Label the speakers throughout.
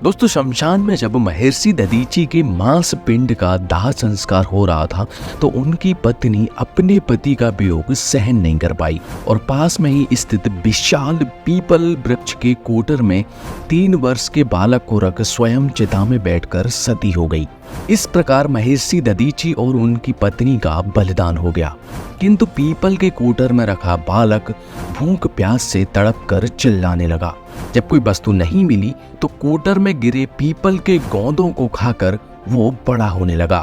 Speaker 1: दोस्तों, शमशान में जब महर्षि दधीचि के मांस पिंड का दाह संस्कार हो रहा था तो उनकी पत्नी अपने पति का वियोग सहन नहीं कर पाई और पास में ही स्थित विशाल पीपल वृक्ष के कोटर में 3 वर्ष के बालक को रख स्वयं चिता में बैठकर सती हो गई। इस प्रकार महर्षि दधीचि और उनकी पत्नी का बलिदान हो गया। किंतु पीपल के कोटर में रखा बालक भूख प्यास से तड़प कर चिल्लाने लगा। जब कोई वस्तु नहीं मिली तो कोटर में गिरे पीपल के गोंदों को खाकर वो बड़ा होने लगा।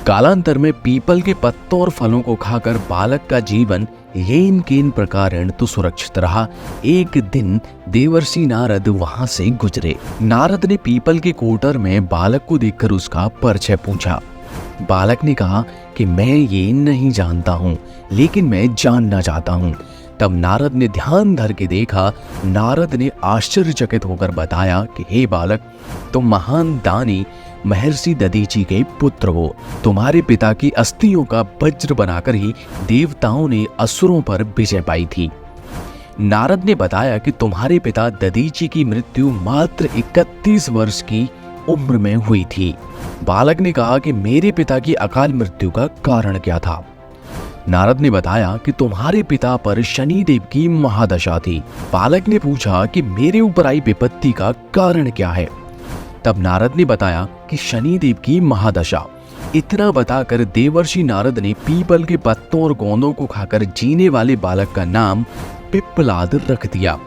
Speaker 1: कालांतर में पीपल के पत्तों और फलों को खाकर बालक का जीवन येन केन प्रकारेण तो सुरक्षित रहा। एक दिन देवर्षि नारद वहां से गुजरे। नारद ने पीपल के कोटर में बालक को देखकर उसका परिचय पूछा। बालक ने कहा कि मैं ये नहीं जानता हूँ, लेकिन मैं जानना चाहता हूँ। तब नारद ने ध्यान धर के देखा। नारद ने आश्चर्यचकित होकर बताया कि हे बालक, तुम महान दानी महर्षि दधीचि के पुत्र हो। तुम्हारे पिता की अस्थियों का वज्र बनाकर ही देवताओं ने असुरों पर विजय पाई थी। नारद ने बताया कि तुम्हारे पिता दधीचि की मृत्यु मात्र 31 वर्ष की उम्र में हुई थी। बालक ने कहा कि मेरे पिता की अकाल मृत्यु का कारण क्या था। नारद ने बताया कि तुम्हारे पिता पर शनिदेव की महादशा थी। बालक ने पूछा कि मेरे ऊपर आई विपत्ति का कारण क्या है। तब नारद ने बताया कि शनिदेव की महादशा। इतना बताकर देवर्षि नारद ने पीपल के पत्तों और गोंदों को खाकर जीने वाले बालक का नाम पिप्पलाद रख दिया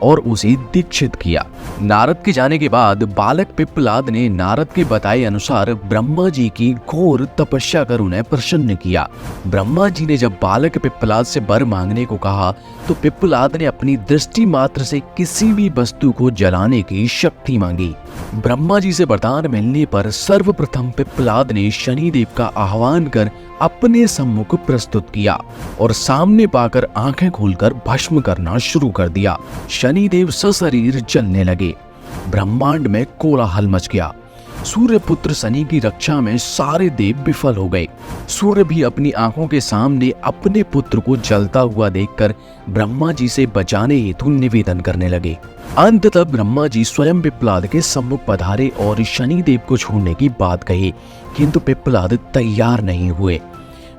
Speaker 1: और उसे दीक्षित किया। नारद के जाने के बाद बालक पिप्पलाद ने नारद के बताए अनुसार ब्रह्मा जी की घोर तपस्या कर उन्हें प्रसन्न किया। ब्रह्मा जी ने जब बालक पिप्पलाद से वर मांगने को कहा तो पिप्पलाद ने अपनी दृष्टि मात्र से किसी भी वस्तु को जलाने की शक्ति मांगी। ब्रह्मा जी से वरदान मिलने पर सर्वप्रथम पिप्पलाद ने शनिदेव का आह्वान कर अपने सम्मुख प्रस्तुत किया और सामने पाकर आंखें खोलकर भस्म करना शुरू कर दिया। शनिदेव सशरीर जलने लगे। ब्रह्मांड में कोलाहल मच गया। सूर्य पुत्र शनि की रक्षा में सारे देव विफल हो गए। सूर्य भी अपनी आंखों के सामने अपने पुत्र को जलता हुआ देखकर ब्रह्मा जी से बचाने हेतु निवेदन करने लगे। अंततः ब्रह्मा जी स्वयं पिप्पलाद के सम्मुख पधारे और शनिदेव को छोड़ने की बात कही, किंतु पिप्पलाद तैयार नहीं हुए।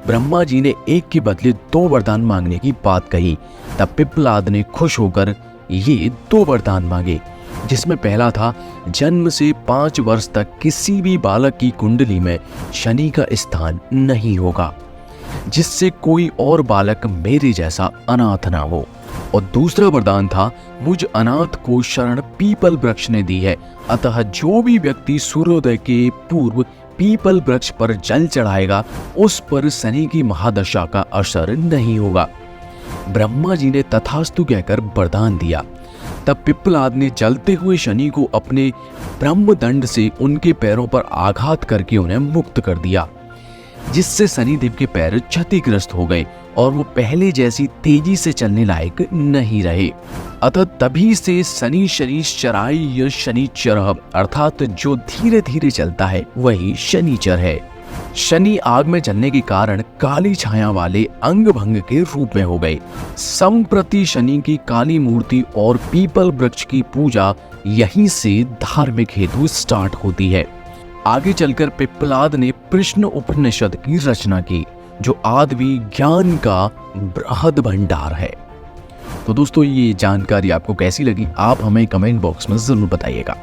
Speaker 1: ब्रह्मा जी ने एक के बदले 2 वरदान मांगने की बात कही। तब पिप्पलाद ने खुश होकर ये 2 वरदान मांगे, जिसमें पहला था जन्म से 5 वर्ष तक किसी भी बालक की कुंडली में शनि का स्थान नहीं होगा, जिससे कोई और बालक मेरे जैसा अनाथ ना हो। और दूसरा वरदान था मुझ अनाथ को शरण पीपल वृक्ष ने दी है, अतः जो भी व्यक्ति सूर्योदय के पूर्व पीपल वृक्ष पर जल चढ़ाएगा उस पर शनि की महादशा का असर नहीं होगा। ब्रह्मा जी ने तथास्तु कहकर वरदान दिया। तब पिप्पलाद ने जलते हुए शनि को अपने ब्रह्मदंड से उनके पैरों पर आघात करके उन्हें मुक्त कर दिया, जिससे शनिदेव के पैर क्षतिग्रस्त हो गए और वो पहले जैसी तेजी से चलने लायक नहीं रहे। अतः तभी से शनि शनिश्चराय या शनिचर, अर्थात जो धीरे धीरे चलता है वही शनिचर है। शनि आग में जलने के कारण काली छाया वाले अंग भंग के रूप में हो गए। संप्रति शनि की काली मूर्ति और पीपल वृक्ष की पूजा यहीं से धार्मिक हेतु स्टार्ट होती है। आगे चलकर पिप्पलाद ने प्रश्न उपनिषद की रचना की, जो आदि ज्ञान का बृहद भंडार है। तो दोस्तों, ये जानकारी आपको कैसी लगी आप हमें कमेंट बॉक्स में जरूर बताइएगा।